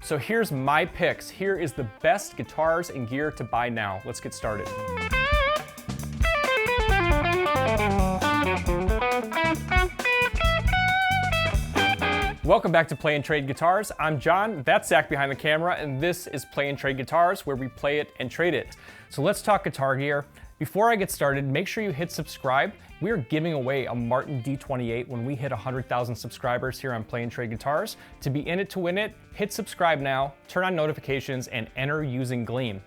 So here's my picks. Here is the best guitars and gear to buy now. Let's get started. Welcome back to Play and Trade Guitars. I'm John, that's Zach behind the camera, and this is Play and Trade Guitars, where we play it and trade it. So let's talk guitar gear. Before I get started, make sure you hit subscribe. We are giving away a Martin D28 when we hit 100,000 subscribers here on Play and Trade Guitars. To be in it to win it, hit subscribe now, turn on notifications, and enter using Gleam.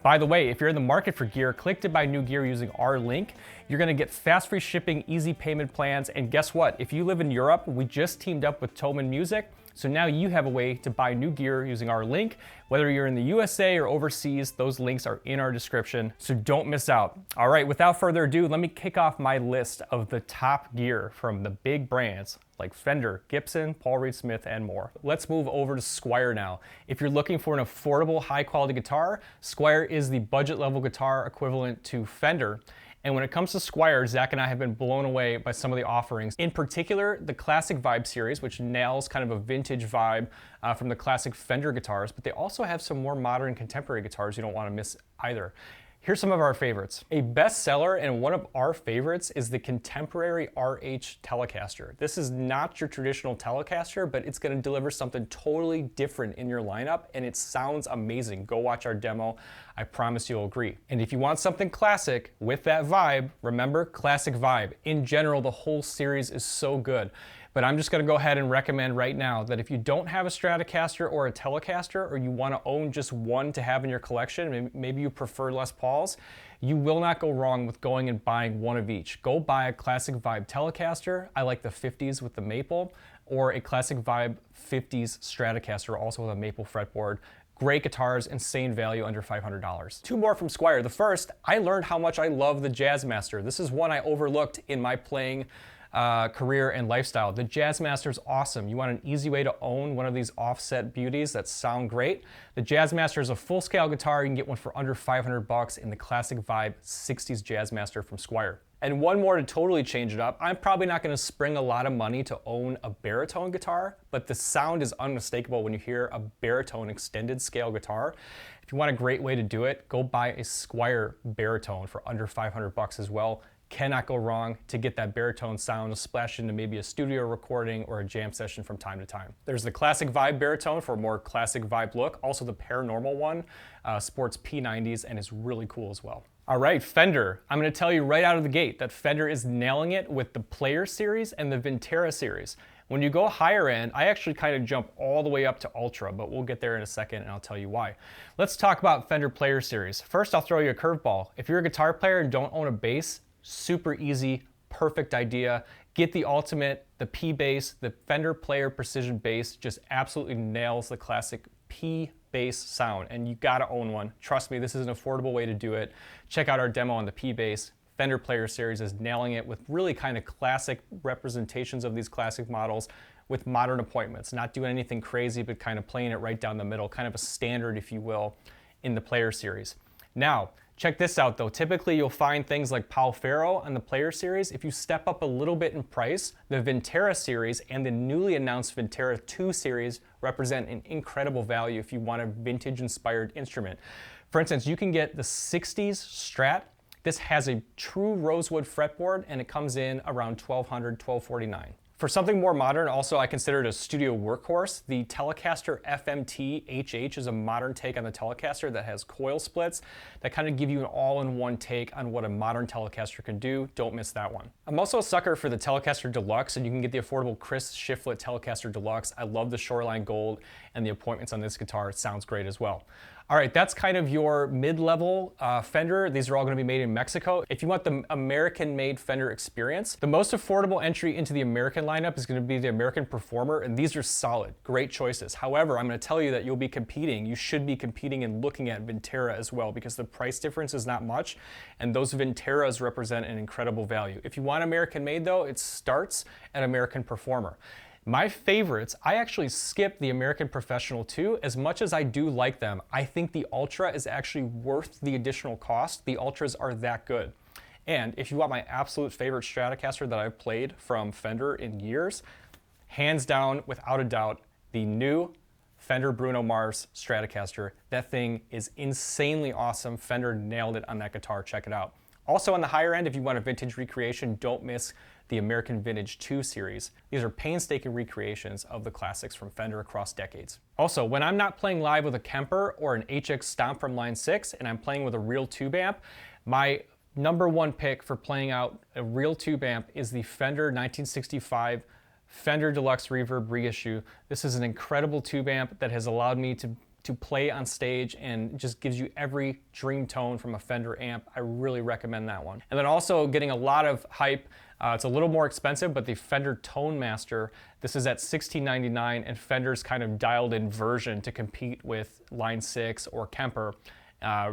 By the way, if you're in the market for gear, click to buy new gear using our link. You're gonna get fast free shipping, easy payment plans, and guess what? If you live in Europe, we just teamed up with Thomann Music, so now you have a way to buy new gear using our link. Whether you're in the USA or overseas, those links are in our description, so don't miss out. All right, without further ado, let me kick off my list of the top gear from the big brands like Fender, Gibson, Paul Reed Smith, and more. Let's move over to Squier now. If you're looking for an affordable, high-quality guitar, Squier is the budget-level guitar equivalent to Fender. And when it comes to Squier, Zach and I have been blown away by some of the offerings. In particular, the Classic Vibe series, which nails kind of a vintage vibe from the classic Fender guitars, but they also have some more modern contemporary guitars you don't want to miss either. Here's some of our favorites. A bestseller and one of our favorites is the contemporary RH Telecaster. This is not your traditional Telecaster, but it's going to deliver something totally different in your lineup, and it sounds amazing. Go watch our demo. I promise you'll agree. And if you want something classic with that vibe, remember Classic Vibe. In general, the whole series is so good. But I'm just gonna go ahead and recommend right now that if you don't have a Stratocaster or a Telecaster, or you wanna own just one to have in your collection, maybe you prefer Les Pauls, you will not go wrong with going and buying one of each. Go buy a Classic Vibe Telecaster. I like the 50s with the maple, or a Classic Vibe 50s Stratocaster, also with a maple fretboard. Great guitars, insane value, under $500. Two more from Squier. The first, I learned how much I love the Jazzmaster. This is one I overlooked in my playing career and lifestyle. The Jazzmaster is awesome. You want an easy way to own one of these offset beauties that sound great. The Jazzmaster is a full-scale guitar. You can get one for under $500 in the Classic Vibe 60s Jazzmaster from Squier. And one more to totally change it up. I'm probably not going to spring a lot of money to own a baritone guitar, but the sound is unmistakable when you hear a baritone extended scale guitar. If you want a great way to do it, go buy a Squier baritone for under $500 as well. Cannot go wrong to get that baritone sound to splash into maybe a studio recording or a jam session from time to time. There's the Classic Vibe baritone for a more classic vibe look. Also the Paranormal one sports P90s and is really cool as well. All right, Fender. I'm gonna tell you right out of the gate that Fender is nailing it with the Player series and the Vintera series. When you go higher end, I actually kind of jump all the way up to Ultra, but we'll get there in a second and I'll tell you why. Let's talk about Fender Player series. First, I'll throw you a curveball. If you're a guitar player and don't own a bass, super easy, perfect idea. Get the Ultimate, the P bass, the Fender Player Precision bass just absolutely nails the classic P bass sound, and you gotta own one. Trust me, this is an affordable way to do it. Check out our demo on the P bass. Fender Player series is nailing it with really kind of classic representations of these classic models with modern appointments. Not doing anything crazy, but kind of playing it right down the middle, kind of a standard, if you will, in the Player series. Now, check this out though. Typically you'll find things like Pau Ferro on the Player series. If you step up a little bit in price, the Vintera series and the newly announced Vintera 2 series represent an incredible value if you want a vintage inspired instrument. For instance, you can get the 60s Strat. This has a true rosewood fretboard and it comes in around $1,200, $1,249. For something more modern, also I consider it a studio workhorse. The Telecaster FMT HH is a modern take on the Telecaster that has coil splits that kind of give you an all-in-one take on what a modern Telecaster can do. Don't miss that one. I'm also a sucker for the Telecaster Deluxe, and you can get the affordable Chris Shiflett Telecaster Deluxe. I love the Shoreline Gold and the appointments on this guitar. It sounds great as well. All right, that's kind of your mid-level Fender. These are all going to be made in Mexico. If you want the American-made Fender experience, the most affordable entry into the American lineup is going to be the American Performer, and these are solid, great choices. However, I'm going to tell you that you should be competing and looking at Vintera as well, because the price difference is not much, and those Vinteras represent an incredible value. If you want American-made though, it starts at American Performer. My favorites, I actually skip the American Professional 2. As much as I do like them, I think the Ultra is actually worth the additional cost. The Ultras are that good. And if you want my absolute favorite Stratocaster that I've played from Fender in years, hands down, without a doubt, the new Fender Bruno Mars Stratocaster. That thing is insanely awesome. Fender nailed it on that guitar. Check it out. Also on the higher end, if you want a vintage recreation, don't miss the American Vintage 2 series. These are painstaking recreations of the classics from Fender across decades. Also, when I'm not playing live with a Kemper or an HX Stomp from Line 6 and I'm playing with a real tube amp, my number one pick for playing out a real tube amp is the Fender 1965 Fender Deluxe Reverb reissue. This is an incredible tube amp that has allowed me to play on stage and just gives you every dream tone from a Fender amp. I really recommend that one. And then also getting a lot of hype, it's a little more expensive, but the Fender Tone Master, this is at $16.99, and Fender's kind of dialed in version to compete with Line 6 or Kemper.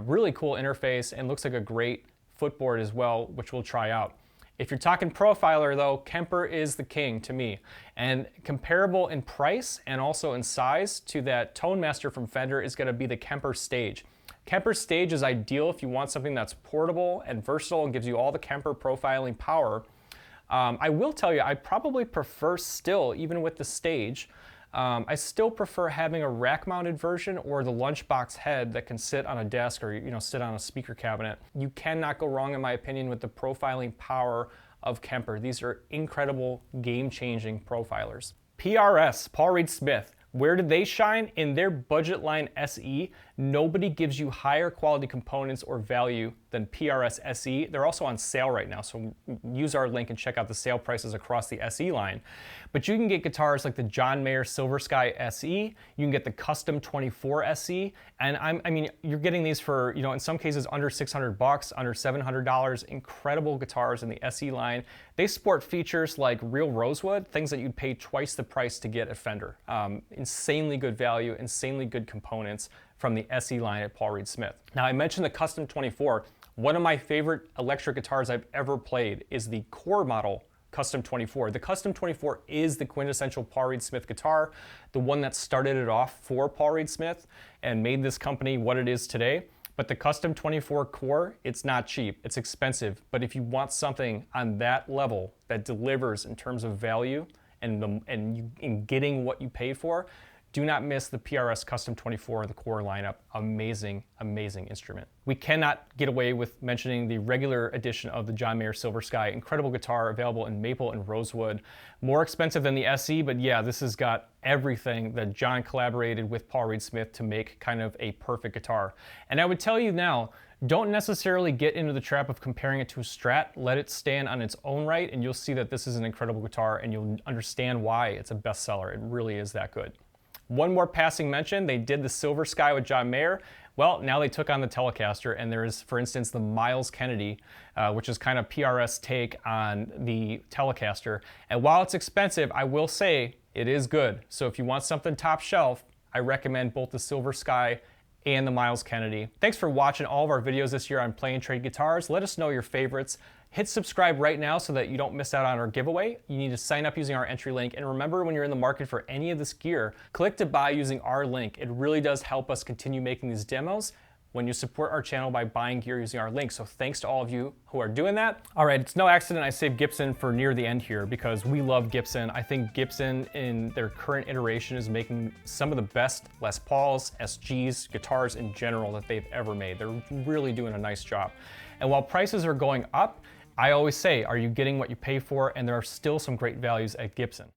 Really cool interface and looks like a great footboard as well, which we'll try out. If you're talking profiler though, Kemper is the king to me. And comparable in price and also in size to that Tone Master from Fender is gonna be the Kemper Stage. Kemper Stage is ideal if you want something that's portable and versatile and gives you all the Kemper profiling power. I will tell you, I probably prefer still, even with the Stage, I still prefer having a rack-mounted version or the lunchbox head that can sit on a desk or sit on a speaker cabinet. You cannot go wrong, in my opinion, with the profiling power of Kemper. These are incredible, game-changing profilers. PRS, Paul Reed Smith. Where did they shine? In their budget line SE, nobody gives you higher quality components or value than PRS SE. They're also on sale right now, so use our link and check out the sale prices across the SE line. But you can get guitars like the John Mayer Silver Sky SE, you can get the Custom 24 SE, and I mean, you're getting these for, in some cases under $600, under $700, incredible guitars in the SE line. They sport features like real rosewood, things that you'd pay twice the price to get at Fender. Insanely good value, insanely good components from the SE line at Paul Reed Smith. Now, I mentioned the Custom 24. One of my favorite electric guitars I've ever played is the Core model Custom 24. The Custom 24 is the quintessential Paul Reed Smith guitar, the one that started it off for Paul Reed Smith and made this company what it is today. But the Custom 24 Core, it's not cheap, it's expensive. But if you want something on that level that delivers in terms of value and in getting what you pay for, do not miss the PRS Custom 24, the Core lineup. Amazing, amazing instrument. We cannot get away with mentioning the regular edition of the John Mayer Silver Sky. Incredible guitar, available in maple and rosewood. More expensive than the SE, but yeah, this has got everything that John collaborated with Paul Reed Smith to make kind of a perfect guitar. And I would tell you now, don't necessarily get into the trap of comparing it to a Strat. Let it stand on its own right, and you'll see that this is an incredible guitar, and you'll understand why it's a bestseller. It really is that good. One more passing mention, they did the Silver Sky with John Mayer. Well, now they took on the Telecaster, and there is, for instance, the Miles Kennedy, which is kind of PRS take on the Telecaster. And while it's expensive, I will say it is good. So if you want something top shelf, I recommend both the Silver Sky and the Miles Kennedy. Thanks for watching all of our videos this year on Play and Trade Guitars. Let us know your favorites. Hit subscribe right now so that you don't miss out on our giveaway. You need to sign up using our entry link. And remember, when you're in the market for any of this gear, click to buy using our link. It really does help us continue making these demos when you support our channel by buying gear using our link. So thanks to all of you who are doing that. All right, it's no accident I saved Gibson for near the end here because we love Gibson. I think Gibson in their current iteration is making some of the best Les Pauls, SGs, guitars in general that they've ever made. They're really doing a nice job. And while prices are going up, I always say, are you getting what you pay for? And there are still some great values at Gibson.